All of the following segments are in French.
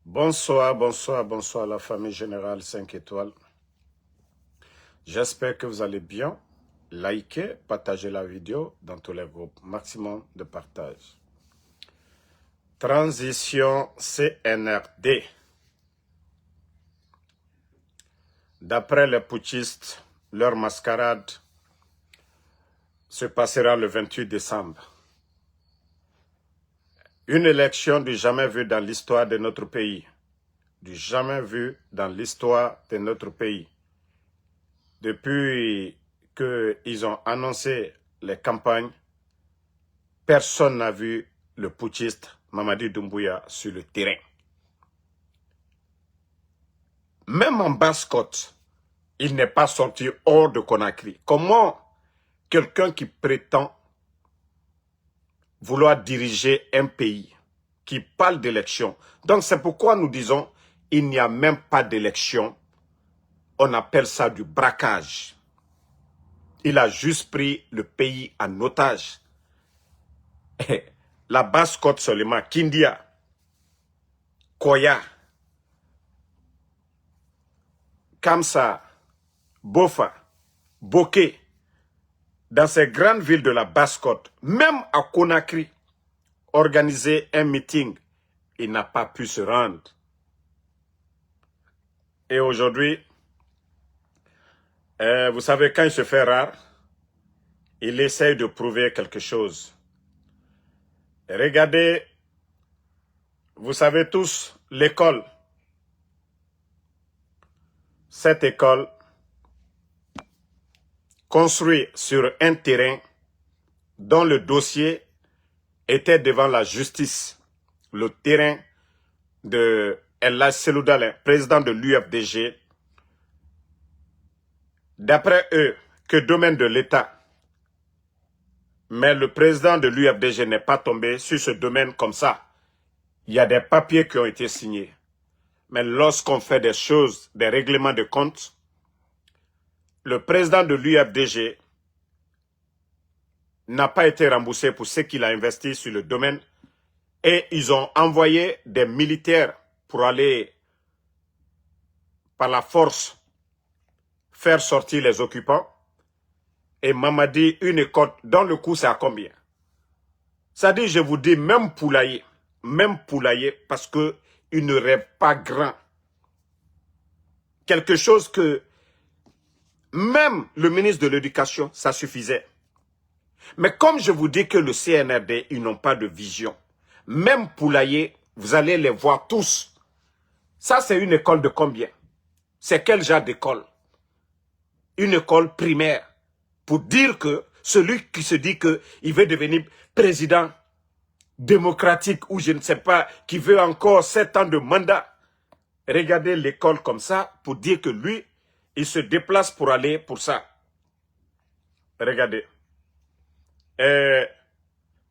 Bonsoir, bonsoir, bonsoir la famille générale 5 étoiles. J'espère que vous allez bien. Likez, partagez la vidéo dans tous les groupes. Maximum de partage. Transition CNRD. D'après les putschistes, leur mascarade se passera le 28 décembre. Une élection du jamais vue dans l'histoire de notre pays. Du jamais vu dans l'histoire de notre pays. Depuis qu'ils ont annoncé les campagnes, personne n'a vu le putschiste Mamadi Doumbouya sur le terrain. Même en Basse-Côte, il n'est pas sorti hors de Conakry. Comment quelqu'un qui prétend vouloir diriger un pays, qui parle d'élection, donc c'est pourquoi nous disons il n'y a même pas d'élection, on appelle ça du braquage. Il a juste pris le pays en otage. La Basse-Côte seulement, Kindia, Koya, Kamsa, Bofa, Boké, dans ces grandes villes de la Basse-Côte, même à Conakry, organiser un meeting, il n'a pas pu se rendre. Et aujourd'hui, vous savez, quand il se fait rare, il essaye de prouver quelque chose. Regardez, vous savez tous, l'école. Cette école, construite sur un terrain dont le dossier était devant la justice. Le terrain de El Hadj Seloudalin, président de l'UFDG. D'après eux, que domaine de l'État. Mais le président de l'UFDG n'est pas tombé sur ce domaine comme ça. Il y a des papiers qui ont été signés. Mais lorsqu'on fait des choses, des règlements de compte, le président de l'UFDG n'a pas été remboursé pour ce qu'il a investi sur le domaine et ils ont envoyé des militaires pour aller par la force faire sortir les occupants et Mamadi une école dans le coup c'est à combien? Ça dit, je vous dis, même poulailler parce que il ne rêve pas grand. Quelque chose que même le ministre de l'Éducation, ça suffisait. Mais comme je vous dis que le CNRD, ils n'ont pas de vision. Même poulailler, vous allez les voir tous. Ça, c'est une école de combien? C'est quel genre d'école? Une école primaire. Pour dire que celui qui se dit qu'il veut devenir président démocratique ou je ne sais pas, qui veut encore 7 ans de mandat. Regardez l'école comme ça pour dire que lui, il se déplace pour aller pour ça. Regardez.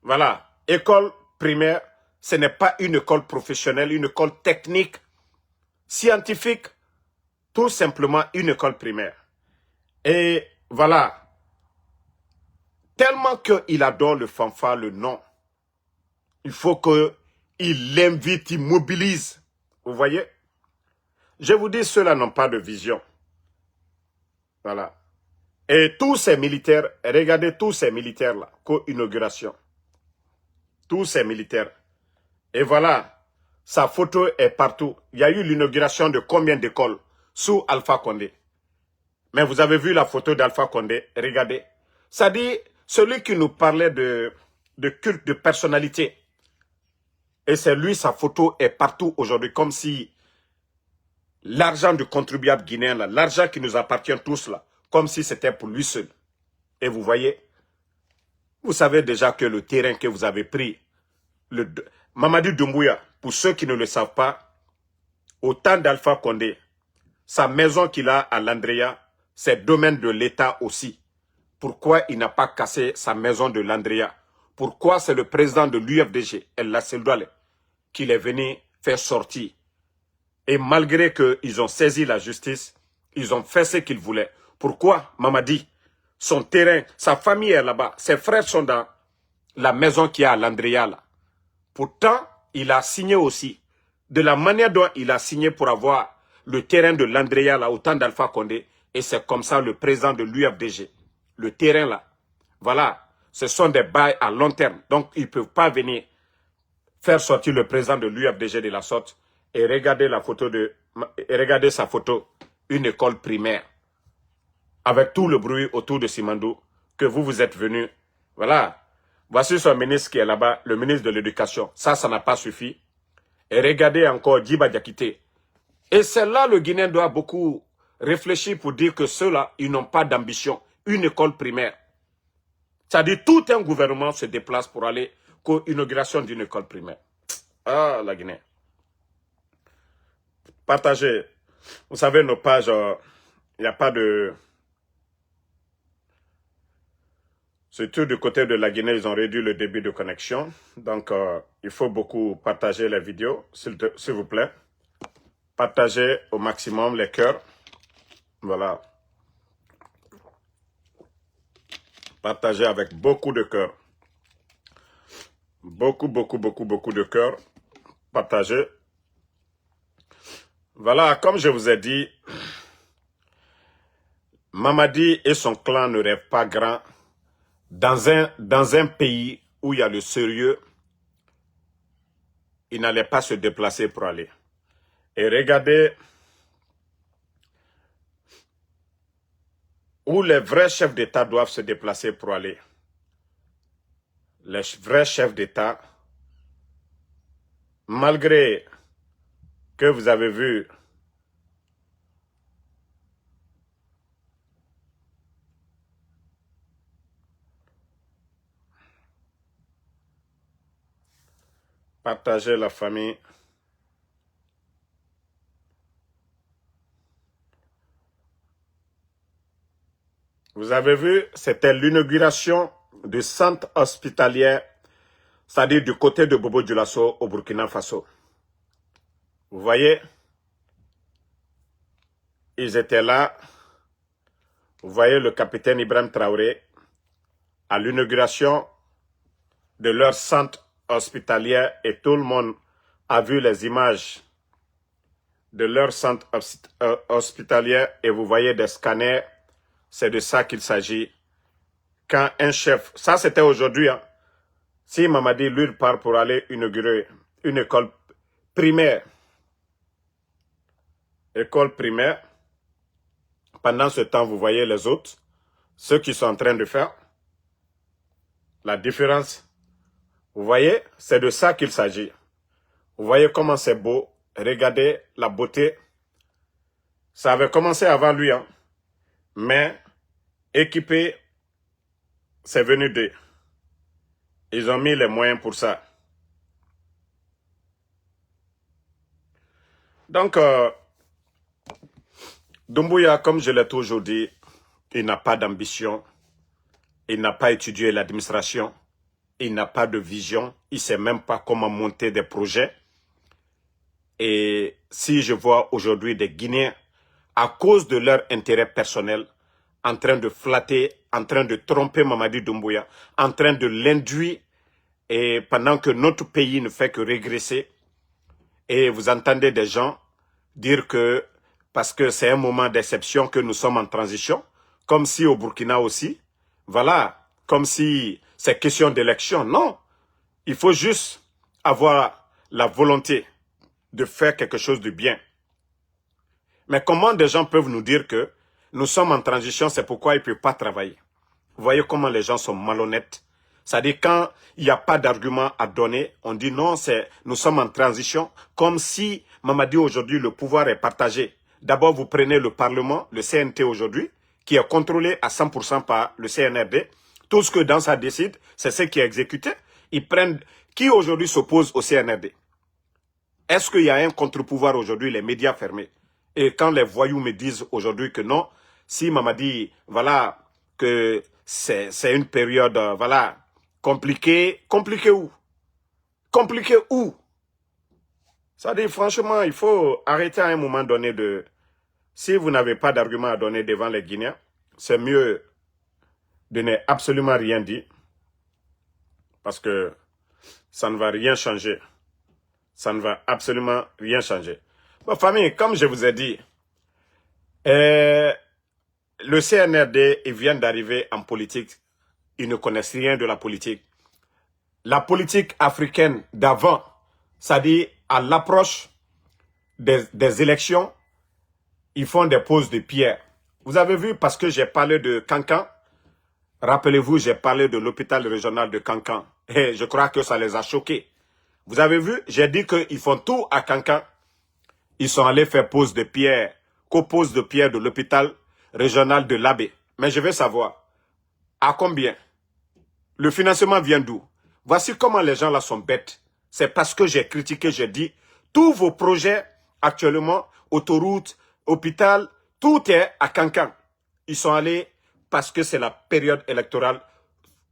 Voilà. École primaire, ce n'est pas une école professionnelle, une école technique, scientifique, tout simplement une école primaire. Et voilà. Tellement qu'il adore le fanfare, le nom. Il faut qu'il l'invite, il mobilise. Vous voyez? Je vous dis, ceux-là n'ont pas de vision. Voilà. Et tous ces militaires, regardez tous ces militaires-là, co-inauguration. Tous ces militaires. Et voilà, sa photo est partout. Il y a eu l'inauguration de combien d'écoles sous Alpha Condé. Mais vous avez vu la photo d'Alpha Condé, regardez. Ça dit, celui qui nous parlait de culte de personnalité. Et c'est lui, sa photo est partout aujourd'hui, comme si l'argent du contribuable guinéen, l'argent qui nous appartient tous là, comme si c'était pour lui seul. Et vous voyez, vous savez déjà que le terrain que vous avez pris, Mamadi Doumbouya, pour ceux qui ne le savent pas, au temps d'Alpha Condé, sa maison qu'il a à Landria, c'est domaine de l'État aussi. Pourquoi il n'a pas cassé sa maison de Landria? Pourquoi c'est le président de l'UFDG, El Hadj Seloudalin, qu'il est venu faire sortir? Et malgré qu'ils ont saisi la justice, ils ont fait ce qu'ils voulaient. Pourquoi Mamadi? Son terrain, sa famille est là-bas. Ses frères sont dans la maison qu'il y a à Landria là. Pourtant, il a signé aussi de la manière dont il a signé pour avoir le terrain de l'Andrea là, au temps d'Alpha Condé, et c'est comme ça le président de l'UFDG. Le terrain là, voilà, ce sont des bails à long terme. Donc, ils ne peuvent pas venir faire sortir le président de l'UFDG de la sorte et regarder sa photo, une école primaire, avec tout le bruit autour de Simandou, que vous êtes venu. Voilà. Voici son ministre qui est là-bas, le ministre de l'Éducation. Ça n'a pas suffi. Et regardez encore Djiba Diakité. Et c'est là le Guinéen doit beaucoup réfléchir pour dire que ceux-là, ils n'ont pas d'ambition. Une école primaire. C'est-à-dire tout un gouvernement se déplace pour aller à l'inauguration d'une école primaire. Ah, la Guinée. Partagez. Vous savez, nos pages, il n'y a pas de... Surtout du côté de la Guinée, ils ont réduit le débit de connexion. Donc, il faut beaucoup partager les vidéos, s'il vous plaît. Partagez au maximum les cœurs. Voilà. Partagez avec beaucoup de cœurs. Beaucoup de cœurs. Partagez. Voilà, comme je vous ai dit, Mamadi et son clan ne rêvent pas grand. Dans un pays où il y a le sérieux, ils n'allaient pas se déplacer pour aller. Et regardez où les vrais chefs d'État doivent se déplacer pour aller. Les vrais chefs d'État, malgré que vous avez vu partager la famille. Vous avez vu, c'était l'inauguration du centre hospitalier, c'est-à-dire du côté de Bobo Dioulasso au Burkina Faso. Vous voyez, ils étaient là. Vous voyez le capitaine Ibrahim Traoré à l'inauguration de leur centre hospitalier et tout le monde a vu les images de leur centre hospitalier et vous voyez des scanners. C'est de ça qu'il s'agit. Quand un chef, ça c'était aujourd'hui, hein. Si Mamadi, lui, part pour aller inaugurer une école primaire, pendant ce temps, vous voyez les autres, ceux qui sont en train de faire, la différence, vous voyez, c'est de ça qu'il s'agit. Vous voyez comment c'est beau, regardez la beauté. Ça avait commencé avant lui, hein. Mais équipé, c'est venu d'eux. Ils ont mis les moyens pour ça. Donc, Doumbouya, comme je l'ai toujours dit, il n'a pas d'ambition. Il n'a pas étudié l'administration. Il n'a pas de vision. Il ne sait même pas comment monter des projets. Et si je vois aujourd'hui des Guinéens, à cause de leur intérêt personnel, en train de flatter, en train de tromper Mamadi Doumbouya, en train de l'induire, et pendant que notre pays ne fait que régresser, et vous entendez des gens dire que, parce que c'est un moment d'exception que nous sommes en transition, comme si au Burkina aussi, voilà, comme si c'est question d'élection. Non, il faut juste avoir la volonté de faire quelque chose de bien. Mais comment des gens peuvent nous dire que nous sommes en transition, c'est pourquoi ils ne peuvent pas travailler? Vous voyez comment les gens sont malhonnêtes. C'est-à-dire quand il n'y a pas d'argument à donner, on dit non, nous sommes en transition, comme si Mamadi aujourd'hui le pouvoir est partagé. D'abord vous prenez le Parlement, le CNT aujourd'hui, qui est contrôlé à 100% par le CNRD. Tout ce que dans ça décide, c'est ce qui est exécuté. Ils prennent qui aujourd'hui s'oppose au CNRD? Est-ce qu'il y a un contre-pouvoir aujourd'hui, les médias fermés? Et quand les voyous me disent aujourd'hui que non, si Mamadi, voilà, que c'est une période, voilà, compliquée. Compliquée où? Compliquée où? Ça dit, franchement, il faut arrêter à un moment donné de... Si vous n'avez pas d'argument à donner devant les Guinéens, c'est mieux de ne absolument rien dire. Parce que ça ne va rien changer. Ça ne va absolument rien changer. Bon, famille, comme je vous ai dit, le CNRD, ils viennent d'arriver en politique. Ils ne connaissent rien de la politique. La politique africaine d'avant, c'est-à-dire à l'approche des élections, ils font des poses de pierre. Vous avez vu, parce que j'ai parlé de Cancan, rappelez-vous, j'ai parlé de l'hôpital régional de Cancan. Et je crois que ça les a choqués. Vous avez vu, j'ai dit qu'ils font tout à Cancan. Ils sont allés faire pose de pierre, co-pose de pierre de l'hôpital régional de l'Abbé. Mais je veux savoir, à combien? Le financement vient d'où? Voici comment les gens là sont bêtes. C'est parce que j'ai critiqué, j'ai dit, tous vos projets actuellement, autoroute, hôpital, tout est à Cancan. Ils sont allés parce que c'est la période électorale.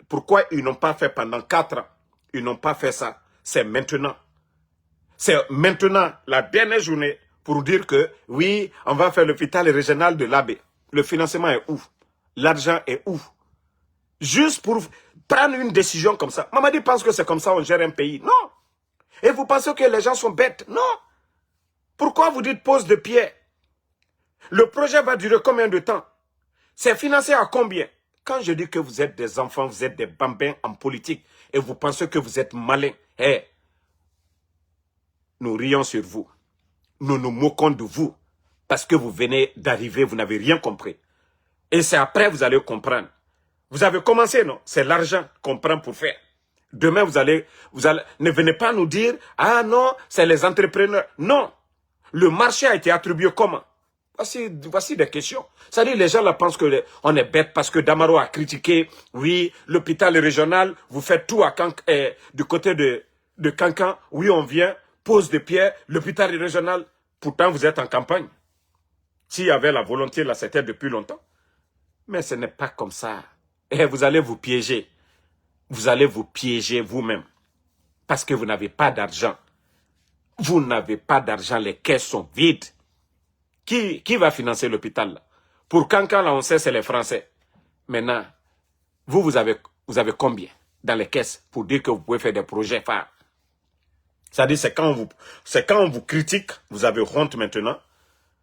Pourquoi ils n'ont pas fait pendant 4 ans? Ils n'ont pas fait ça. C'est maintenant. C'est maintenant la dernière journée pour dire que oui, on va faire l'hôpital régional de l'Abbé. Le financement est où? L'argent est où? Juste pour prendre une décision comme ça. Mamadi pense que c'est comme ça on gère un pays. Non. Et vous pensez que les gens sont bêtes? Non. Pourquoi vous dites pose de pierre? Le projet va durer combien de temps? C'est financé à combien? Quand je dis que vous êtes des enfants, vous êtes des bambins en politique et vous pensez que vous êtes malins, nous rions sur vous. Nous nous moquons de vous parce que vous venez d'arriver, vous n'avez rien compris. Et c'est après vous allez comprendre. Vous avez commencé, non? C'est l'argent qu'on prend pour faire. Demain, vous allez, ne venez pas nous dire, ah non, c'est les entrepreneurs. Non. Le marché a été attribué comment? Voici des questions. C'est-à-dire, les gens là pensent qu'on est bête parce que Damaro a critiqué, oui, l'hôpital régional, vous faites tout à du côté de Cancan. Oui, on vient, pose de pierre, l'hôpital régional. Pourtant, vous êtes en campagne. S'il y avait la volonté, là, c'était depuis longtemps. Mais ce n'est pas comme ça. Et vous allez vous piéger. Vous allez vous piéger vous-même. Parce que vous n'avez pas d'argent. Vous n'avez pas d'argent, les caisses sont vides. Qui va financer l'hôpital là? Pour Cancan, là, on sait, c'est les Français. Maintenant, vous avez combien dans les caisses pour dire que vous pouvez faire des projets phares? C'est-à-dire, c'est quand on vous critique, vous avez honte maintenant.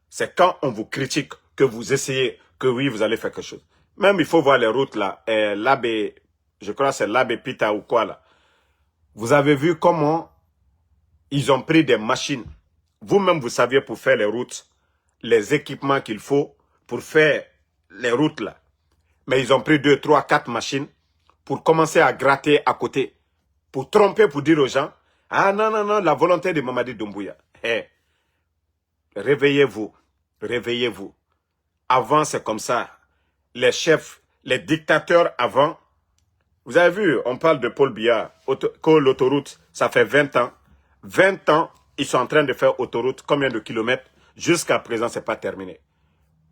C'est quand on vous critique que vous essayez, que oui, vous allez faire quelque chose. Même, il faut voir les routes là. L'Abbé, je crois que c'est l'Abbé Pita ou quoi là. Vous avez vu comment ils ont pris des machines. Vous-même, vous saviez pour faire les routes, les équipements qu'il faut pour faire les routes là. Mais ils ont pris 2, 3, 4 machines pour commencer à gratter à côté. Pour tromper, pour dire aux gens, ah non, non, non, la volonté de Mamadi Doumbouya. Réveillez-vous, réveillez-vous. Avant, c'est comme ça. Les chefs, les dictateurs avant, vous avez vu, on parle de Paul Biya, que l'autoroute, ça fait 20 ans. 20 ans, ils sont en train de faire autoroute, combien de kilomètres? Jusqu'à présent, ce n'est pas terminé.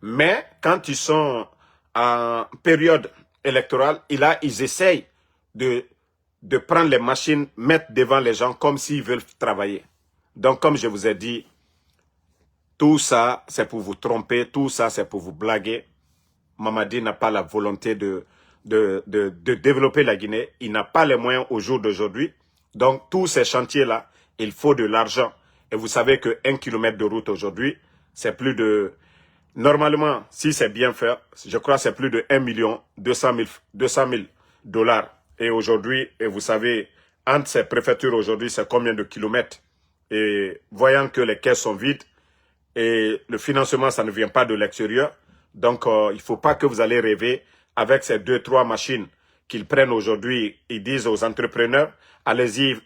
Mais quand ils sont en période électorale, ils essayent de prendre les machines, mettre devant les gens comme s'ils veulent travailler. Donc, comme je vous ai dit, tout ça, c'est pour vous tromper, tout ça, c'est pour vous blaguer. Mamadi n'a pas la volonté de développer la Guinée. Il n'a pas les moyens au jour d'aujourd'hui. Donc, tous ces chantiers-là, il faut de l'argent. Et vous savez que 1 kilomètre de route aujourd'hui, c'est plus de... Normalement, si c'est bien fait, je crois que c'est plus de 1 200 000 dollars. Et aujourd'hui, et vous savez, entre ces préfectures aujourd'hui, c'est combien de kilomètres? Et voyant que les caisses sont vides, et le financement, ça ne vient pas de l'extérieur. Donc, il ne faut pas que vous allez rêver avec ces 2, 3 machines qu'ils prennent aujourd'hui. Ils disent aux entrepreneurs, allez-y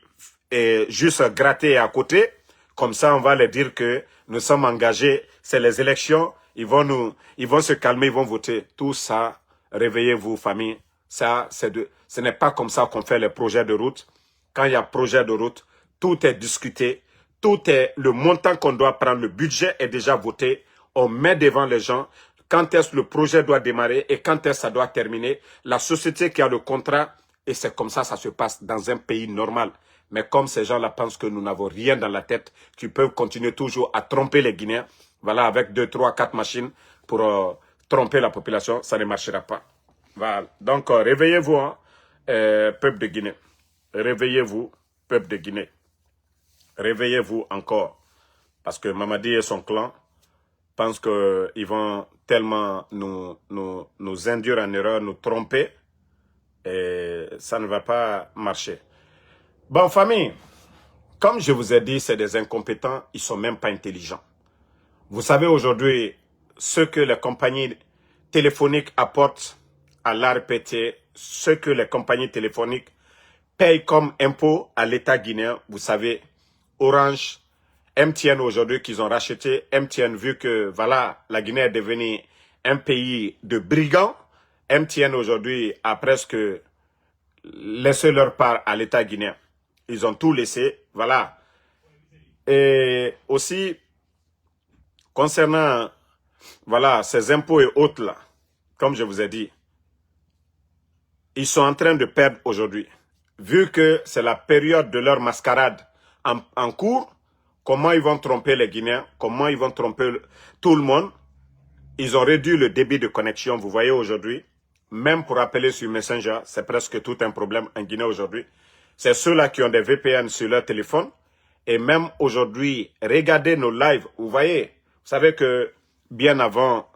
et juste gratter à côté. Comme ça, on va leur dire que nous sommes engagés. C'est les élections. Ils vont se calmer, ils vont voter. Tout ça, réveillez-vous, famille. Ça, ce n'est pas comme ça qu'on fait les projets de route. Quand il y a projet de route, tout est discuté. Tout est le montant qu'on doit prendre, le budget est déjà voté. On met devant les gens quand est-ce que le projet doit démarrer et quand est-ce que ça doit terminer. La société qui a le contrat, et c'est comme ça se passe dans un pays normal. Mais comme ces gens-là pensent que nous n'avons rien dans la tête, qu'ils peuvent continuer toujours à tromper les Guinéens, voilà, avec 2, 3, 4 machines pour tromper la population, ça ne marchera pas. Voilà. Donc, réveillez-vous, hein, peuple de Guinée. Réveillez-vous, peuple de Guinée. réveillez-vous encore. Parce que Mamadi et son clan pensent qu'ils vont tellement nous induire en erreur, nous tromper. Et ça ne va pas marcher. Bon, famille, comme je vous ai dit, c'est des incompétents, ils ne sont même pas intelligents. Vous savez aujourd'hui ce que les compagnies téléphoniques apportent à l'ARPT, ce que les compagnies téléphoniques payent comme impôt à l'État guinéen. Vous savez, Orange, MTN aujourd'hui qu'ils ont racheté, MTN vu que voilà, la Guinée est devenue un pays de brigands, MTN aujourd'hui a presque laissé leur part à l'État guinéen. Ils ont tout laissé, voilà. Et aussi, concernant voilà, ces impôts et autres là, comme je vous ai dit, ils sont en train de perdre aujourd'hui. Vu que c'est la période de leur mascarade en cours, comment ils vont tromper les Guinéens, comment ils vont tromper tout le monde. Ils ont réduit le débit de connexion, vous voyez aujourd'hui. Même pour appeler sur Messenger, c'est presque tout un problème en Guinée aujourd'hui. C'est ceux-là qui ont des VPN sur leur téléphone. Et même aujourd'hui, regardez nos lives, vous voyez. Vous savez que bien avant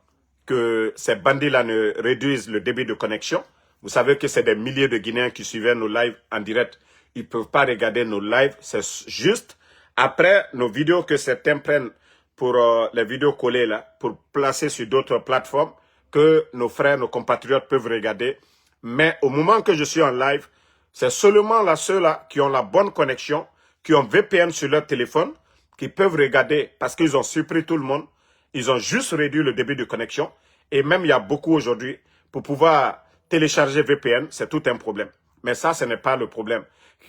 que ces bandits-là ne réduisent le débit de connexion, vous savez que c'est des milliers de Guinéens qui suivaient nos lives en direct. Ils ne peuvent pas regarder nos lives, c'est juste après nos vidéos que certains prennent pour les vidéos collées là, pour placer sur d'autres plateformes, que nos frères, nos compatriotes peuvent regarder. Mais au moment que je suis en live, c'est seulement là ceux-là qui ont la bonne connexion, qui ont VPN sur leur téléphone, qui peuvent regarder parce qu'ils ont surpris tout le monde. Ils ont juste réduit le débit de connexion. Et même il y a beaucoup aujourd'hui, pour pouvoir télécharger VPN, c'est tout un problème. Mais ça, ce n'est pas le problème.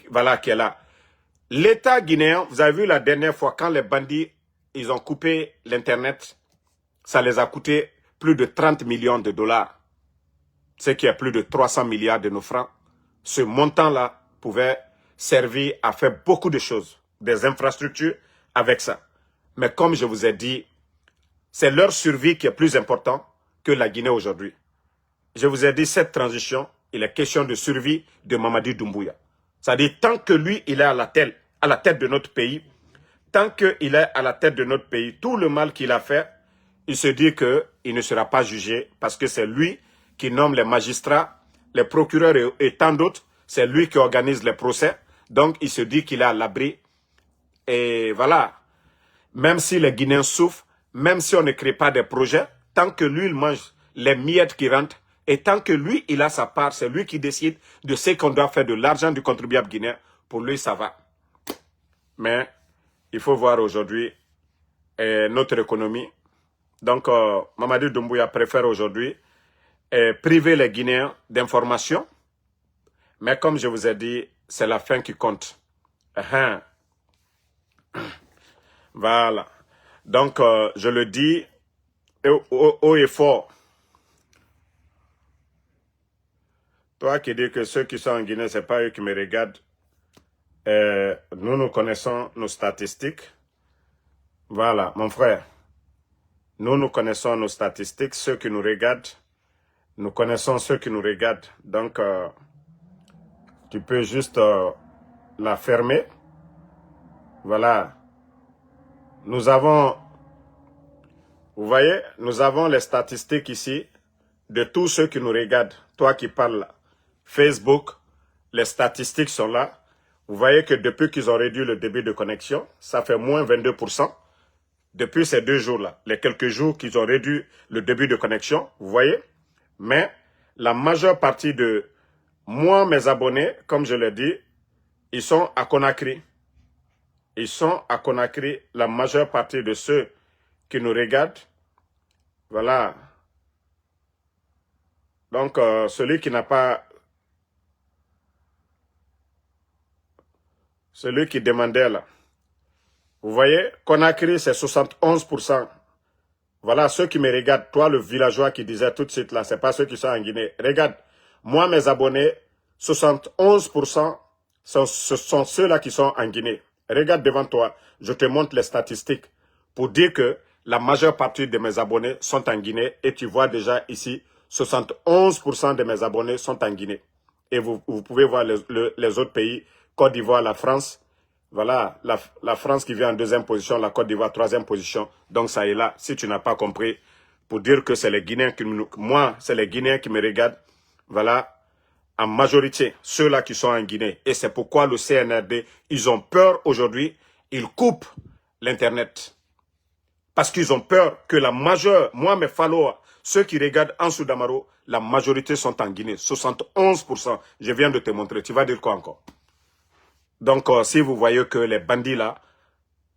Voilà qui est là. L'État guinéen, vous avez vu la dernière fois, quand les bandits, ils ont coupé l'Internet, ça les a coûté plus de 30 millions de dollars. Ce qui est plus de 300 milliards de nos francs. Ce montant-là pouvait servir à faire beaucoup de choses, des infrastructures avec ça. Mais comme je vous ai dit, c'est leur survie qui est plus important que la Guinée aujourd'hui. Je vous ai dit, cette transition, il est question de survie de Mamadi Doumbouya. C'est-à-dire, tant que lui, il est à la tête de notre pays, tant qu'il est à la tête de notre pays, tout le mal qu'il a fait, il se dit qu'il ne sera pas jugé parce que c'est lui qui nomme les magistrats, les procureurs et tant d'autres. C'est lui qui organise les procès. Donc, il se dit qu'il est à l'abri. Et voilà, même si les Guinéens souffrent, même si on ne crée pas des projets, tant que lui, il mange les miettes qui rentrent, et tant que lui, il a sa part, c'est lui qui décide de ce qu'on doit faire de l'argent du contribuable guinéen, pour lui, ça va. Mais il faut voir aujourd'hui notre économie. Donc, Mamadi Doumbouya préfère aujourd'hui priver les Guinéens d'informations. Mais comme je vous ai dit, c'est la fin qui compte. Voilà. Donc, je le dis haut et fort. Toi qui dis que ceux qui sont en Guinée, ce n'est pas eux qui me regardent. Nous connaissons nos statistiques. Voilà, mon frère. Nous connaissons nos statistiques. Ceux qui nous regardent, nous connaissons ceux qui nous regardent. Donc, tu peux juste la fermer. Voilà. Nous avons, vous voyez, nous avons les statistiques ici de tous ceux qui nous regardent. Toi qui parles là. Facebook, les statistiques sont là. Vous voyez que depuis qu'ils ont réduit le débit de connexion, ça fait moins 22%. Depuis ces 2 jours-là, les quelques jours qu'ils ont réduit le débit de connexion, vous voyez. Mais la majeure partie de moi, mes abonnés, comme je l'ai dit, ils sont à Conakry. Ils sont à Conakry, la majeure partie de ceux qui nous regardent. Voilà. Donc, celui qui n'a pas... Celui qui demandait là. Vous voyez, Conakry, c'est 71%. Voilà, ceux qui me regardent, toi le villageois qui disait tout de suite là, c'est pas ceux qui sont en Guinée. Regarde, moi mes abonnés, 71%, ce sont ceux-là qui sont en Guinée. Regarde devant toi, je te montre les statistiques pour dire que la majeure partie de mes abonnés sont en Guinée et tu vois déjà ici, 71% de mes abonnés sont en Guinée. Et vous pouvez voir les autres pays, Côte d'Ivoire, la France, Voilà, la France qui vient en deuxième position, la Côte d'Ivoire troisième position. Donc ça est là, si tu n'as pas compris, pour dire que c'est les Guinéens qui moi, c'est les Guinéens qui me regardent. Voilà, en majorité, ceux-là qui sont en Guinée. Et c'est pourquoi le CNRD, ils ont peur aujourd'hui, ils coupent l'Internet. Parce qu'ils ont peur que la majeure, moi, mes followers, ceux qui regardent Ansou Damaro, la majorité sont en Guinée, 71%. Je viens de te montrer, tu vas dire quoi encore? Donc, si vous voyez que les bandits là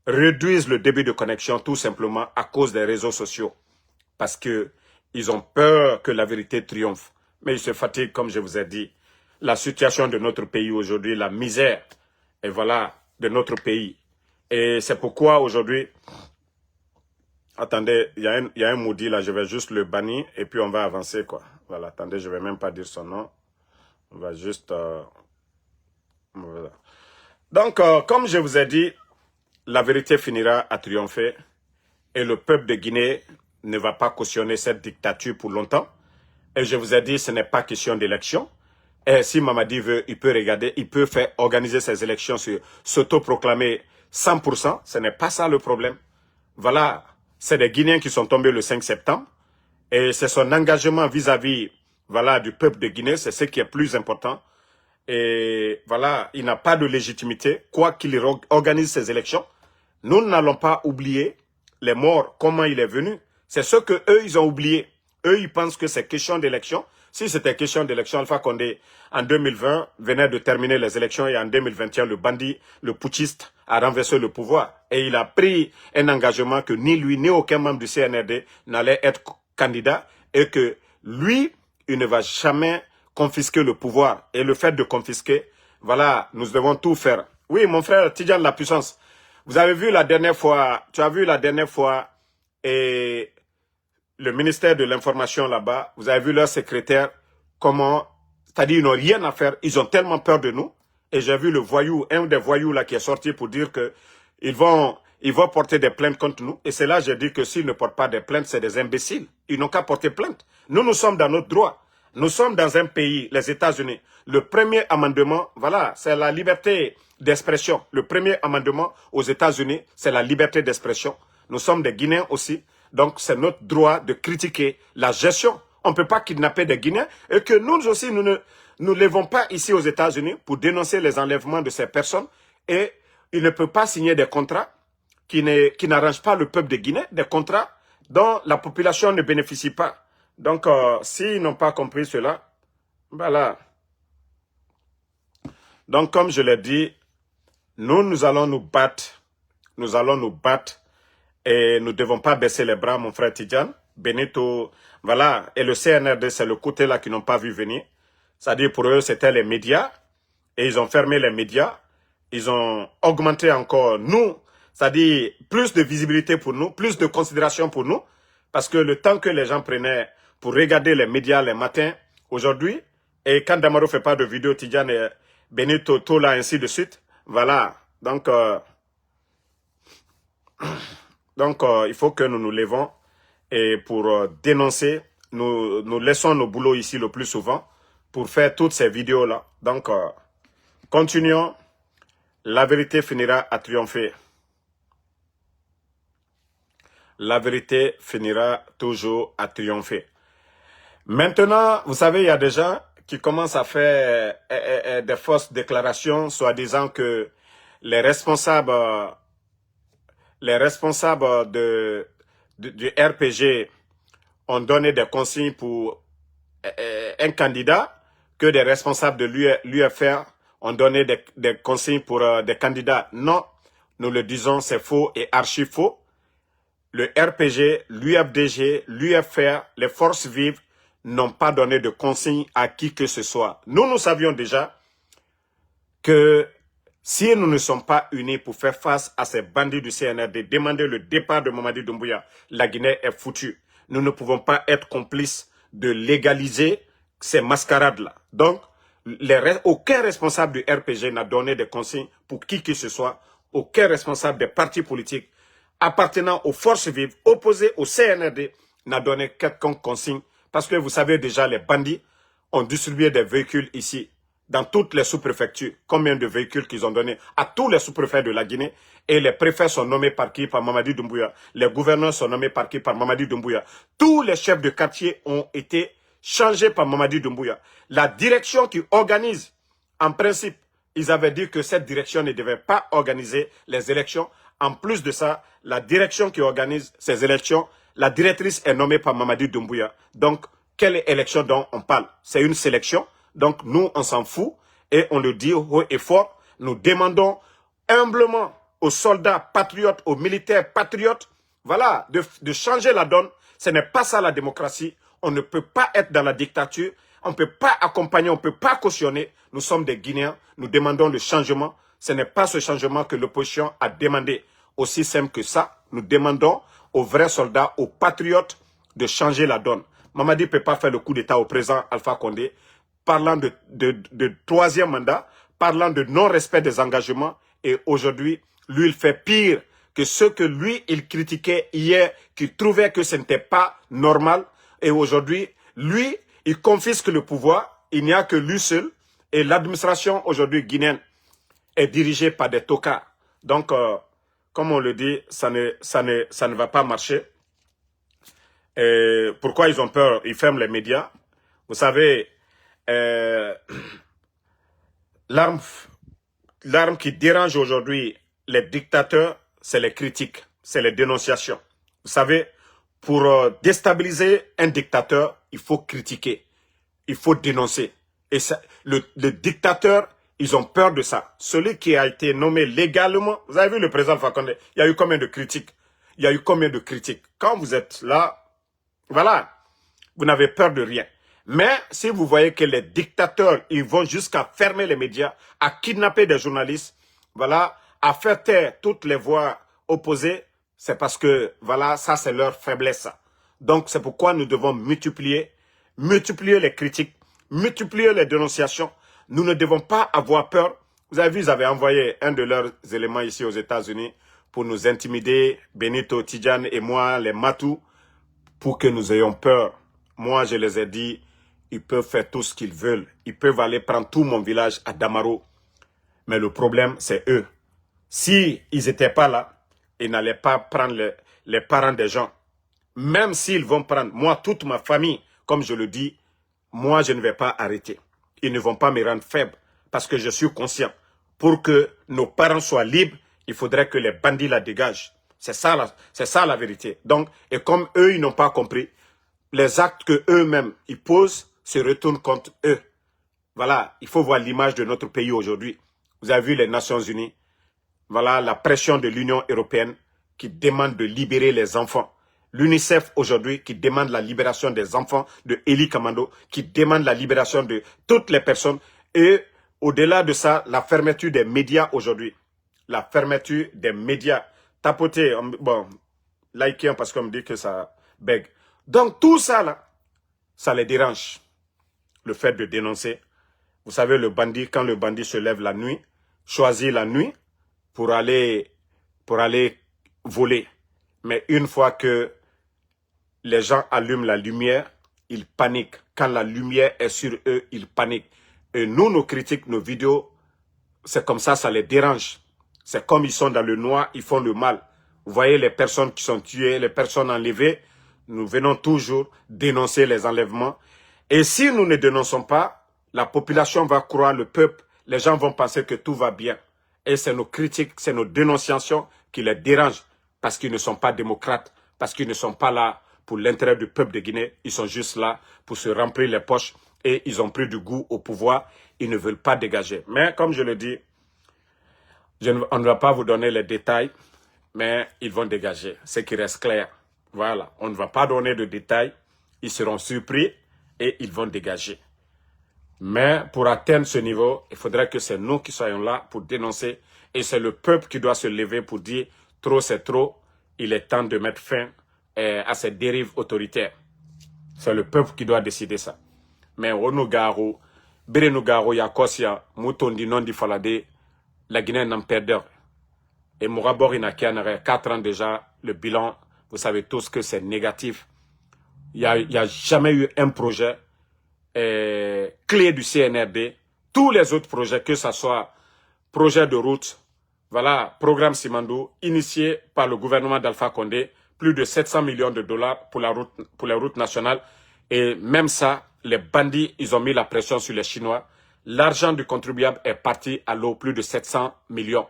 réduisent le débit de connexion tout simplement à cause des réseaux sociaux. Parce que ils ont peur que la vérité triomphe. Mais ils se fatiguent, comme je vous ai dit. La situation de notre pays aujourd'hui, la misère, et voilà, de notre pays. Et c'est pourquoi aujourd'hui, attendez, il y a un maudit là, je vais juste le bannir et puis on va avancer quoi. Voilà, attendez, je vais même pas dire son nom. On va juste... voilà. Donc, comme je vous ai dit, la vérité finira à triompher et le peuple de Guinée ne va pas cautionner cette dictature pour longtemps. Et je vous ai dit, ce n'est pas question d'élection. Et si Mamadi veut, il peut regarder, il peut faire organiser ses élections, s'autoproclamer 100%. Ce n'est pas ça le problème. Voilà, c'est des Guinéens qui sont tombés le 5 septembre. Et c'est son engagement vis-à-vis voilà, du peuple de Guinée, c'est ce qui est plus important. Et voilà, il n'a pas de légitimité, quoi qu'il organise ses élections. Nous n'allons pas oublier les morts, comment il est venu. C'est ce que eux ils ont oublié. Eux, ils pensent que c'est question d'élection. Si c'était question d'élection, Alpha Condé, en 2020, venait de terminer les élections et en 2021, le bandit, le putschiste, a renversé le pouvoir. Et il a pris un engagement que ni lui, ni aucun membre du CNRD n'allait être candidat et que lui, il ne va jamais confisquer le pouvoir. Et le fait de confisquer, voilà, nous devons tout faire. Oui, mon frère Tidjane La Puissance, vous avez vu la dernière fois, tu as vu la dernière fois, et le ministère de l'information là-bas, vous avez vu leur secrétaire, comment, c'est-à-dire ils n'ont rien à faire, ils ont tellement peur de nous. Et j'ai vu le voyou, un des voyous là qui est sorti pour dire que ils vont porter des plaintes contre nous. Et c'est là que j'ai dit que s'ils ne portent pas des plaintes, c'est des imbéciles. Ils n'ont qu'à porter plainte. Nous sommes dans notre droit. Nous sommes dans un pays, les États-Unis. Le premier amendement, voilà, c'est la liberté d'expression. Le premier amendement aux États-Unis, c'est la liberté d'expression. Nous sommes des Guinéens aussi. Donc, c'est notre droit de critiquer la gestion. On ne peut pas kidnapper des Guinéens et que nous aussi, nous ne levons pas ici aux États-Unis pour dénoncer les enlèvements de ces personnes. Et il ne peut pas signer des contrats qui n'arrangent pas le peuple de Guinée, des contrats dont la population ne bénéficie pas. Donc, s'ils n'ont pas compris cela, voilà. Donc, comme je l'ai dit, nous allons nous battre. Nous allons nous battre. Et nous ne devons pas baisser les bras, mon frère Tidjane. Benito, voilà. Et le CNRD, c'est le côté là qu'ils n'ont pas vu venir. C'est-à-dire pour eux, c'était les médias. Et ils ont fermé les médias. Ils ont augmenté encore nous. C'est-à-dire plus de visibilité pour nous, plus de considération pour nous. Parce que le temps que les gens prenaient pour regarder les médias les matins, aujourd'hui, et quand Damaro ne fait pas de vidéo, Tidjane et Benito, Tola, ainsi de suite. Voilà. Donc, il faut que nous nous levons et pour dénoncer, nous laissons nos boulots ici le plus souvent pour faire toutes ces vidéos-là. Donc, continuons. La vérité finira à triompher. La vérité finira toujours à triompher. Maintenant, vous savez, il y a des gens qui commencent à faire des fausses déclarations, soi-disant que les responsables du RPG ont donné des consignes pour un candidat, que des responsables de l'UFR ont donné des consignes pour des candidats. Non, nous le disons, c'est faux et archi faux. Le RPG, l'UFDG, l'UFR, les forces vives n'ont pas donné de consignes à qui que ce soit. Nous savions déjà que si nous ne sommes pas unis pour faire face à ces bandits du CNRD, demander le départ de Mamadi Doumbouya, la Guinée est foutue. Nous ne pouvons pas être complices de légaliser ces mascarades-là. Donc, aucun responsable du RPG n'a donné de consignes pour qui que ce soit, aucun responsable des partis politiques appartenant aux forces vives, opposés au CNRD, n'a donné quelconque consigne. Parce que vous savez déjà, les bandits ont distribué des véhicules ici. dans toutes les sous-préfectures, combien de véhicules qu'ils ont donné à tous les sous-préfets de la Guinée. Et les préfets sont nommés par qui? Par Mamadi Doumbouya. Les gouverneurs sont nommés par qui? Par Mamadi Doumbouya. Tous les chefs de quartier ont été changés par Mamadi Doumbouya. La direction qui organise, en principe, ils avaient dit que cette direction ne devait pas organiser les élections. En plus de ça, la direction qui organise ces élections, la directrice est nommée par Mamadi Doumbouya. Donc, quelle élection dont on parle? C'est une sélection. Donc, nous, on s'en fout et on le dit haut et fort. Nous demandons humblement aux soldats patriotes, aux militaires patriotes, voilà, de changer la donne. Ce n'est pas ça la démocratie. On ne peut pas être dans la dictature. On ne peut pas accompagner, on ne peut pas cautionner. Nous sommes des Guinéens. Nous demandons le changement. Ce n'est pas ce changement que l'opposition a demandé. Aussi simple que ça, nous demandons aux vrais soldats, aux patriotes de changer la donne. Mamadi ne peut pas faire le coup d'État au président Alpha Condé, parlant de troisième mandat, parlant de non-respect des engagements. Et aujourd'hui, lui, il fait pire que ce que lui, il critiquait hier, qu'il trouvait que ce n'était pas normal. Et aujourd'hui, lui, il confisque le pouvoir. Il n'y a que lui seul. Et l'administration aujourd'hui guinéenne est dirigée par des tocards. Donc, comme on le dit, ça ne va pas marcher. Et pourquoi ils ont peur? Ils ferment les médias. Vous savez, l'arme qui dérange aujourd'hui les dictateurs, c'est les critiques, c'est les dénonciations. Vous savez, pour déstabiliser un dictateur, il faut critiquer, il faut dénoncer. Et ça, le dictateur, ils ont peur de ça. Celui qui a été nommé légalement, vous avez vu le président Fakonde, il y a eu combien de critiques? Il y a eu combien de critiques? Quand vous êtes là, voilà, vous n'avez peur de rien. Mais si vous voyez que les dictateurs, ils vont jusqu'à fermer les médias, à kidnapper des journalistes, voilà, à faire taire toutes les voix opposées, c'est parce que, voilà, ça c'est leur faiblesse. Donc c'est pourquoi nous devons multiplier les critiques, multiplier les dénonciations. Nous ne devons pas avoir peur. Vous avez vu, ils avaient envoyé un de leurs éléments ici aux États-Unis pour nous intimider, Benito, Tidjane et moi, les Matou, pour que nous ayons peur. Moi, je les ai dit, ils peuvent faire tout ce qu'ils veulent. Ils peuvent aller prendre tout mon village à Damaro. Mais le problème, c'est eux. Si ils n'étaient pas là, ils n'allaient pas prendre les parents des gens. Même s'ils vont prendre, moi, toute ma famille, comme je le dis, moi, je ne vais pas arrêter. Ils ne vont pas me rendre faible parce que je suis conscient. Pour que nos parents soient libres, il faudrait que les bandits la dégagent. C'est ça la vérité. Donc, et comme eux, ils n'ont pas compris, les actes que eux-mêmes ils posent se retournent contre eux. Voilà, il faut voir l'image de notre pays aujourd'hui. Vous avez vu les Nations Unies. Voilà la pression de l'Union européenne qui demande de libérer les enfants. L'UNICEF aujourd'hui qui demande la libération des enfants de Eli Kamando, qui demande la libération de toutes les personnes. Et au-delà de ça, la fermeture des médias aujourd'hui. La fermeture des médias. Tapoter, bon, liker parce qu'on me dit que ça bègue. Donc tout ça là, ça les dérange. Le fait de dénoncer. Vous savez, le bandit, quand le bandit se lève la nuit, choisit la nuit pour aller voler. Mais une fois que les gens allument la lumière, ils paniquent. Quand la lumière est sur eux, ils paniquent. Et nous, nos critiques, nos vidéos, c'est comme ça, ça les dérange. C'est comme ils sont dans le noir, ils font le mal. Vous voyez les personnes qui sont tuées, les personnes enlevées. Nous venons toujours dénoncer les enlèvements. Et si nous ne dénonçons pas, la population va croire, le peuple, les gens vont penser que tout va bien. Et c'est nos critiques, c'est nos dénonciations qui les dérangent. Parce qu'ils ne sont pas démocrates, parce qu'ils ne sont pas là pour l'intérêt du peuple de Guinée. Ils sont juste là pour se remplir les poches. Et ils ont pris du goût au pouvoir. Ils ne veulent pas dégager. Mais comme je le dis, on ne va pas vous donner les détails, mais ils vont dégager. Ce qui reste clair. Voilà, on ne va pas donner de détails. Ils seront surpris et ils vont dégager. Mais pour atteindre ce niveau, il faudrait que c'est nous qui soyons là pour dénoncer. Et c'est le peuple qui doit se lever pour dire trop c'est trop. Il est temps de mettre fin à ces dérives autoritaires. C'est le peuple qui doit décider ça. Mais Onugaro, Berenugaro, Yakosia, Mutondi, Nondi Falade, la Guinée n'en perd. Et Mourabor Inakianare, 4 ans déjà, le bilan, vous savez tous que c'est négatif. Il n'y a jamais eu un projet clé du CNRD. tous les autres projets, que ce soit projet de route, voilà, programme Simandou, initié par le gouvernement d'Alpha Condé, plus de 700 millions de dollars pour les routes nationales. Et même ça, les bandits, ils ont mis la pression sur les Chinois. L'argent du contribuable est parti à l'eau, plus de 700 millions.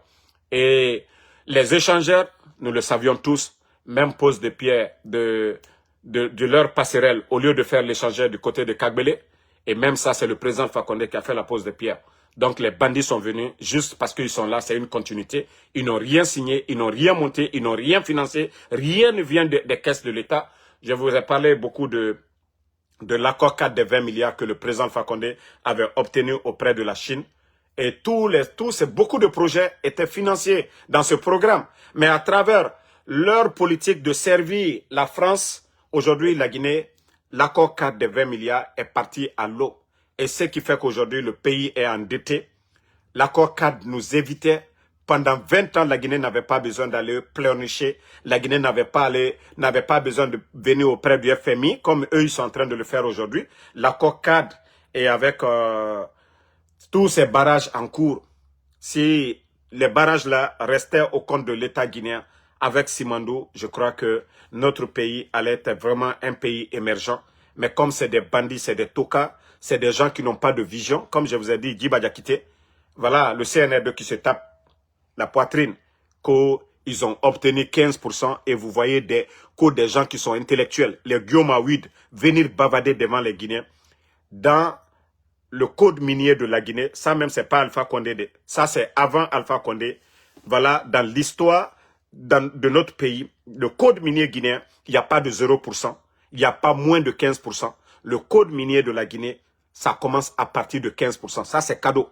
Et les échangeurs, nous le savions tous, même pose de pierre de leur passerelle, au lieu de faire l'échangeur du côté de Kagbele. Et même ça, c'est le président Alpha Condé qui a fait la pose de pierre. Donc les bandits sont venus juste parce qu'ils sont là, c'est une continuité. Ils n'ont rien signé, ils n'ont rien monté, ils n'ont rien financé, rien ne vient des caisses de l'État. Je vous ai parlé beaucoup de l'accord 4 des 20 milliards que le président Alpha Condé avait obtenu auprès de la Chine. Et beaucoup de projets étaient financés dans ce programme. Mais à travers leur politique de servir la France, aujourd'hui la Guinée, l'accord 4 des 20 milliards est parti à l'eau. Et ce qui fait qu'aujourd'hui, le pays est endetté. L'accord cadre nous évitait. Pendant 20 ans, la Guinée n'avait pas besoin d'aller pleurnicher. La Guinée n'avait pas besoin de venir auprès du FMI, comme eux, ils sont en train de le faire aujourd'hui. L'accord cadre est avec tous ces barrages en cours. Si les barrages-là restaient au compte de l'État guinéen avec Simandou, je crois que notre pays allait être vraiment un pays émergent. Mais comme c'est des bandits, c'est des tokas, c'est des gens qui n'ont pas de vision. Comme je vous ai dit, Guy Badiakité, voilà, le CNR2 qui se tape la poitrine, qu'ils ont obtenu 15% et vous voyez des gens qui sont intellectuels, les Guillaume Aouid, venir bavader devant les Guinéens. Dans le code minier de la Guinée, ça même c'est pas Alpha Condé, ça c'est avant Alpha Condé. Voilà, dans l'histoire de notre pays, le code minier guinéen, il n'y a pas de 0%, il n'y a pas moins de 15%. Le code minier de la Guinée, ça commence à partir de 15%. Ça c'est cadeau.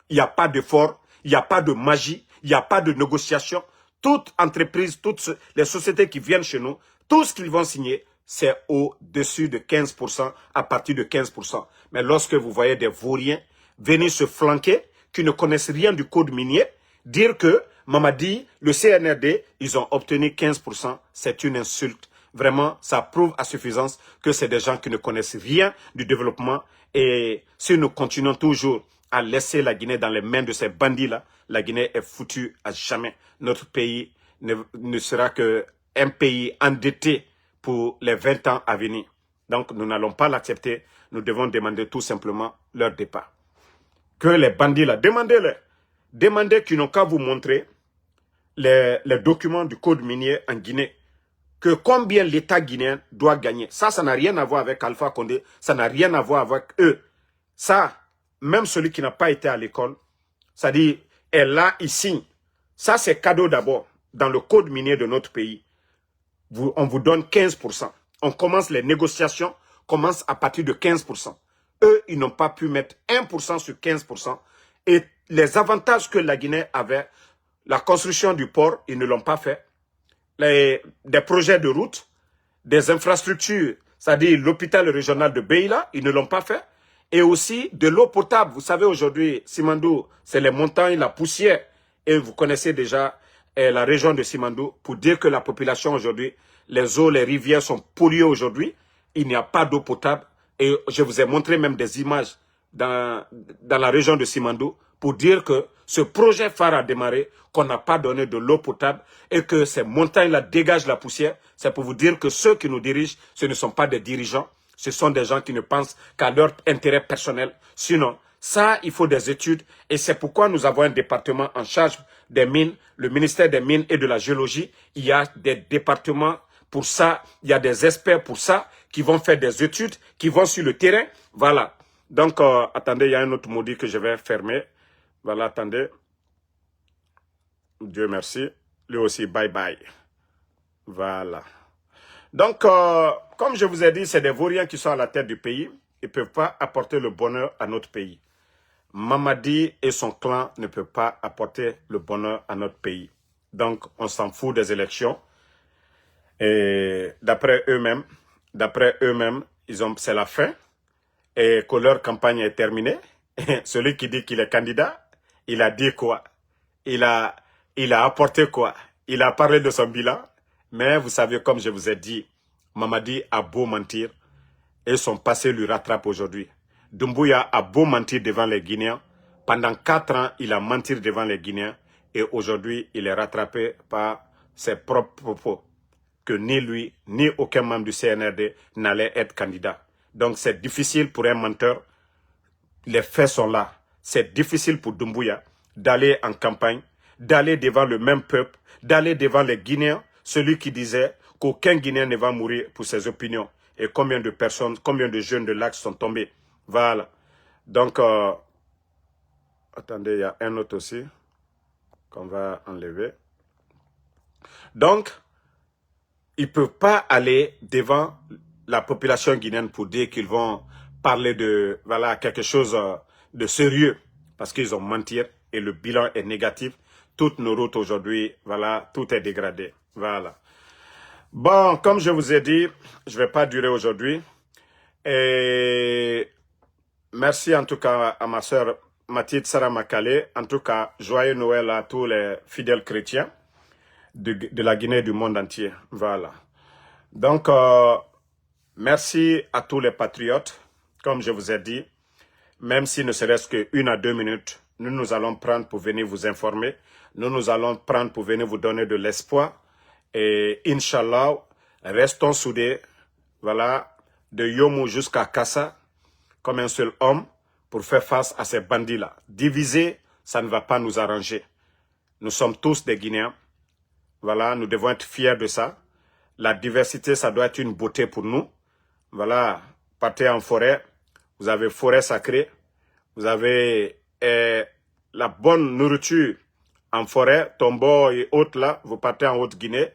Il n'y a pas d'effort, il n'y a pas de magie, il n'y a pas de négociation. Toute entreprise, toutes les sociétés qui viennent chez nous, tout ce qu'ils vont signer, c'est au-dessus de 15%, à partir de 15%. Mais lorsque vous voyez des vauriens venir se flanquer, qui ne connaissent rien du code minier, dire que Mamadi, le CNRD, ils ont obtenu 15%, c'est une insulte. Vraiment, ça prouve à suffisance que c'est des gens qui ne connaissent rien du développement. Et si nous continuons toujours à laisser la Guinée dans les mains de ces bandits-là, la Guinée est foutue à jamais. Notre pays ne sera qu'un pays endetté pour les 20 ans à venir. Donc, nous n'allons pas l'accepter. Nous devons demander tout simplement leur départ. Que les bandits-là, demandez-les. Demandez qu'ils n'ont qu'à vous montrer les documents du code minier en Guinée. Que combien l'État guinéen doit gagner. Ça n'a rien à voir avec Alpha Condé. Ça n'a rien à voir avec eux. Ça, même celui qui n'a pas été à l'école, c'est-à-dire, est là, il signe. Ça, c'est cadeau d'abord. Dans le code minier de notre pays, on vous donne 15%. On commence les négociations, commence à partir de 15%. Eux, ils n'ont pas pu mettre 1% sur 15%. Et les avantages que la Guinée avait, la construction du port, ils ne l'ont pas fait. Des projets de route, des infrastructures, c'est-à-dire l'hôpital régional de Beila, ils ne l'ont pas fait. Et aussi de l'eau potable. Vous savez aujourd'hui, Simandou, c'est les montagnes, la poussière. Et vous connaissez déjà la région de Simandou pour dire que la population aujourd'hui, les eaux, les rivières sont polluées aujourd'hui. Il n'y a pas d'eau potable. Et je vous ai montré même des images dans la région de Simandou pour dire que ce projet phare a démarré, qu'on n'a pas donné de l'eau potable et que ces montagnes-là dégagent la poussière. C'est pour vous dire que ceux qui nous dirigent, ce ne sont pas des dirigeants. Ce sont des gens qui ne pensent qu'à leur intérêt personnel. Sinon, ça, il faut des études. Et c'est pourquoi nous avons un département en charge des mines, le ministère des Mines et de la Géologie. Il y a des départements pour ça. Il y a des experts pour ça qui vont faire des études, qui vont sur le terrain. Voilà. Donc, attendez, il y a un autre maudit que je vais fermer. Voilà, attendez. Dieu merci. Lui aussi, bye bye. Voilà. Donc, comme je vous ai dit, c'est des vauriens qui sont à la tête du pays. Ils ne peuvent pas apporter le bonheur à notre pays. Mamadi et son clan ne peuvent pas apporter le bonheur à notre pays. Donc, on s'en fout des élections. Et d'après eux-mêmes, c'est la fin. Et que leur campagne est terminée. Celui qui dit qu'il est candidat, il a dit quoi? Il a apporté quoi? Il a parlé de son bilan. Mais vous savez, comme je vous ai dit, Mamadi a beau mentir et son passé lui rattrape aujourd'hui. Doumbouya a beau mentir devant les Guinéens, Pendant 4 ans, il a menti devant les Guinéens et aujourd'hui, il est rattrapé par ses propres propos que ni lui, ni aucun membre du CNRD n'allait être candidat. Donc c'est difficile pour un menteur, les faits sont là. C'est difficile pour Doumbouya d'aller en campagne, d'aller devant le même peuple, d'aller devant les Guinéens, celui qui disait qu'aucun Guinéen ne va mourir pour ses opinions. Et combien de personnes, combien de jeunes de l'Axe sont tombés. Voilà. Donc, attendez, il y a un autre aussi qu'on va enlever. Donc, ils ne peuvent pas aller devant la population guinéenne pour dire qu'ils vont parler de voilà, quelque chose de sérieux parce qu'ils ont menti et le bilan est négatif. Toutes nos routes aujourd'hui, voilà, tout est dégradé. Voilà. Bon, comme je vous ai dit, je ne vais pas durer aujourd'hui. Et merci en tout cas à ma soeur Mathilde Sarah Makale. En tout cas, joyeux Noël à tous les fidèles chrétiens de la Guinée et du monde entier. Voilà. Donc, merci à tous les patriotes. Comme je vous ai dit, même si ne serait-ce qu'une à 2 minutes, nous allons prendre pour venir vous informer. Nous allons prendre pour venir vous donner de l'espoir. Et Inch'Allah, restons soudés, voilà, de Yomo jusqu'à Kassa, comme un seul homme, pour faire face à ces bandits-là. Diviser, ça ne va pas nous arranger. Nous sommes tous des Guinéens. Voilà, nous devons être fiers de ça. La diversité, ça doit être une beauté pour nous. Voilà, partez en forêt, vous avez forêt sacrée, vous avez la bonne nourriture en forêt, Tombo et autres là, vous partez en Haute-Guinée,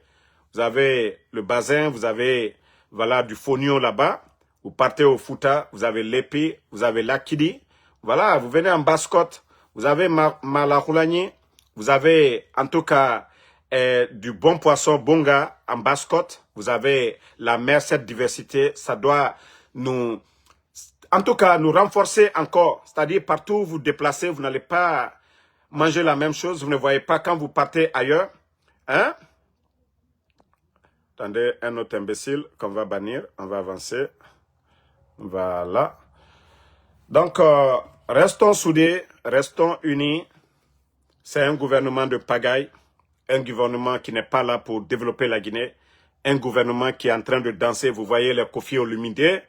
vous avez le bassin, vous avez voilà, du Fognon là-bas, vous partez au Fouta, vous avez l'Épi, vous avez l'Akidi, voilà, vous venez en Basse-Côte, vous avez Malahoulani, vous avez en tout cas du bon poisson bonga en Basse-Côte, vous avez la mer, cette diversité, ça doit nous, en tout cas, nous renforcer encore. C'est-à-dire, partout où vous déplacez, vous n'allez pas manger la même chose, vous ne voyez pas quand vous partez ailleurs. Hein? Attendez, un autre imbécile qu'on va bannir, on va avancer. Voilà. Donc, restons soudés, restons unis. C'est un gouvernement de pagaille. Un gouvernement qui n'est pas là pour développer la Guinée, un gouvernement qui est en train de danser, vous voyez les Kofi Olomide,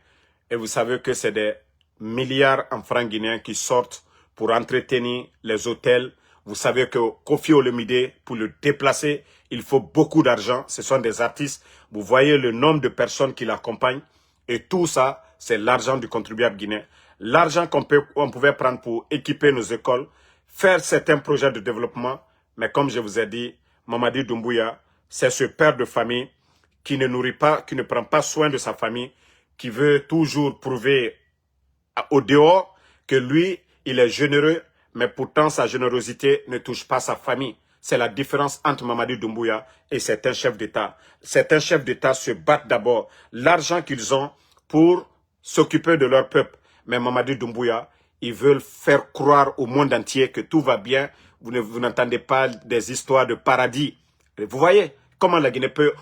et vous savez que c'est des milliards en francs guinéens qui sortent pour entretenir les hôtels. Vous savez que Kofi Olomide, pour le déplacer, il faut beaucoup d'argent, ce sont des artistes. Vous voyez le nombre de personnes qui l'accompagnent, et tout ça, c'est l'argent du contribuable guinéen. L'argent qu'on pouvait prendre pour équiper nos écoles, faire certains projets de développement, mais comme je vous ai dit, Mamadi Doumbouya, c'est ce père de famille qui ne nourrit pas, qui ne prend pas soin de sa famille, qui veut toujours prouver au dehors que lui, il est généreux, mais pourtant sa générosité ne touche pas sa famille. C'est la différence entre Mamadi Doumbouya et certains chefs d'État. Certains chefs d'État se battent d'abord l'argent qu'ils ont pour s'occuper de leur peuple. Mais Mamadi Doumbouya, ils veulent faire croire au monde entier que tout va bien. Vous n'entendez pas des histoires de paradis. Vous voyez comment la Guinée peut,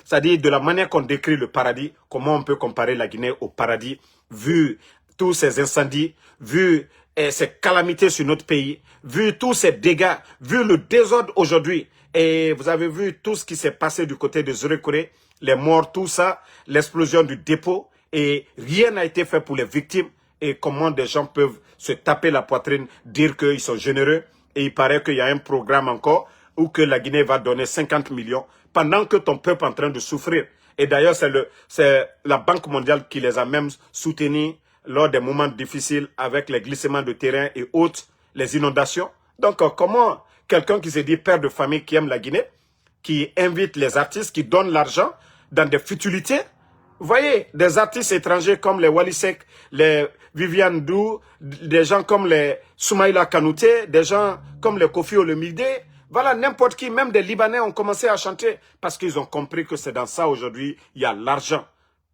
c'est-à-dire de la manière qu'on décrit le paradis, comment on peut comparer la Guinée au paradis, vu tous ces incendies, vu ces calamités sur notre pays, vu tous ces dégâts, vu le désordre aujourd'hui. Et vous avez vu tout ce qui s'est passé du côté de Zourekouré, les morts, tout ça, l'explosion du dépôt, et rien n'a été fait pour les victimes. Et comment des gens peuvent se taper la poitrine, dire qu'ils sont généreux. Et il paraît qu'il y a un programme encore où que la Guinée va donner 50 millions pendant que ton peuple est en train de souffrir. Et d'ailleurs, c'est la Banque mondiale qui les a même soutenus lors des moments difficiles avec les glissements de terrain et autres, les inondations. Donc, comment quelqu'un qui se dit père de famille qui aime la Guinée, qui invite les artistes, qui donne l'argent dans des futilités, vous voyez, des artistes étrangers comme les Walisek, les Viviane Dou, des gens comme les Soumaïla Kanouté, des gens comme les Kofi Olomide, voilà, n'importe qui, même des Libanais ont commencé à chanter parce qu'ils ont compris que c'est dans ça aujourd'hui, il y a l'argent.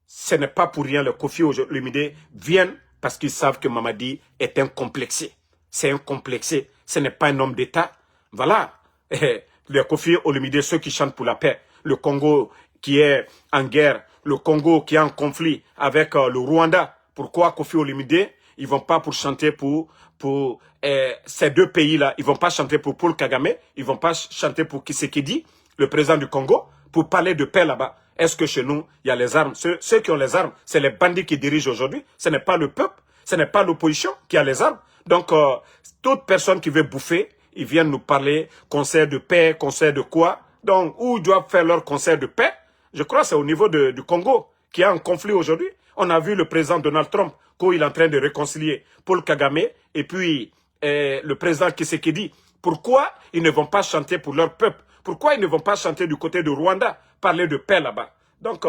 Ce n'est pas pour rien, les Kofi Olomide viennent parce qu'ils savent que Mamadi est un complexé. C'est un complexé, ce n'est pas un homme d'État. Voilà, les Kofi Olomide, ceux qui chantent pour la paix, le Congo qui est en guerre, le Congo qui est en conflit avec le Rwanda. Pourquoi Kofi Olomide Ils vont pas pour chanter pour ces deux pays-là. Ils vont pas chanter pour Paul Kagame. Ils vont pas chanter pour Tshisekedi, le président du Congo, pour parler de paix là-bas. Est-ce que chez nous, il y a les armes? Ceux qui ont les armes, c'est les bandits qui dirigent aujourd'hui. Ce n'est pas le peuple, ce n'est pas l'opposition qui a les armes. Donc, toute personne qui veut bouffer, ils viennent nous parler concert de paix, concert de quoi? Donc, où ils doivent faire leur concert de paix? Je crois que c'est au niveau du Congo qui a un conflit aujourd'hui. On a vu le président Donald Trump, quand il est en train de réconcilier Paul Kagame et puis le président Tshisekedi. Pourquoi ils ne vont pas chanter pour leur peuple? Pourquoi ils ne vont pas chanter du côté de Rwanda, parler de paix là-bas? Donc,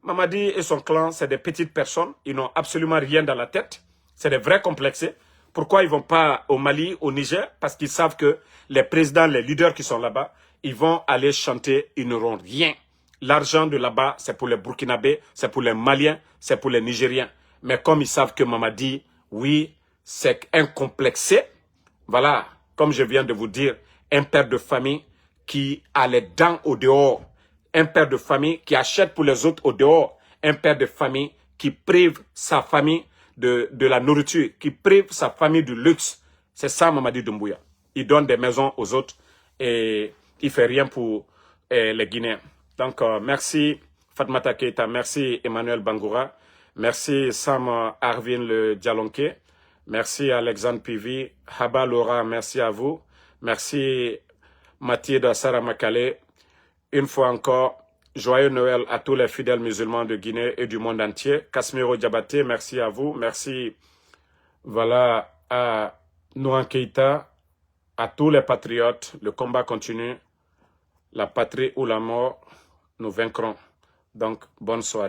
Mamadi et son clan, c'est des petites personnes. Ils n'ont absolument rien dans la tête. C'est des vrais complexés. Pourquoi ils ne vont pas au Mali, au Niger? Parce qu'ils savent que les présidents, les leaders qui sont là-bas, ils vont aller chanter, ils n'auront rien. L'argent de là-bas, c'est pour les Burkinabés, c'est pour les Maliens, c'est pour les Nigériens. Mais comme ils savent que Mamadi, oui, c'est un complexé, voilà, comme je viens de vous dire, un père de famille qui a les dents au dehors, un père de famille qui achète pour les autres au dehors, un père de famille qui prive sa famille de la nourriture, qui prive sa famille du luxe. C'est ça Mamadi Doumbouya. Il donne des maisons aux autres et il ne fait rien pour les Guinéens. Donc, merci Fatmata Keita, merci Emmanuel Bangoura, merci Sam Arvin le Dialonké, merci Alexandre Pivi, Haba Laura, merci à vous, merci Mathieu Dassara Makale. Une fois encore, joyeux Noël à tous les fidèles musulmans de Guinée et du monde entier. Kasmiro Diabaté, merci à vous, merci voilà à Nouran Keita, à tous les patriotes. Le combat continue, la patrie ou la mort. Nous vaincrons. Donc, bonne soirée.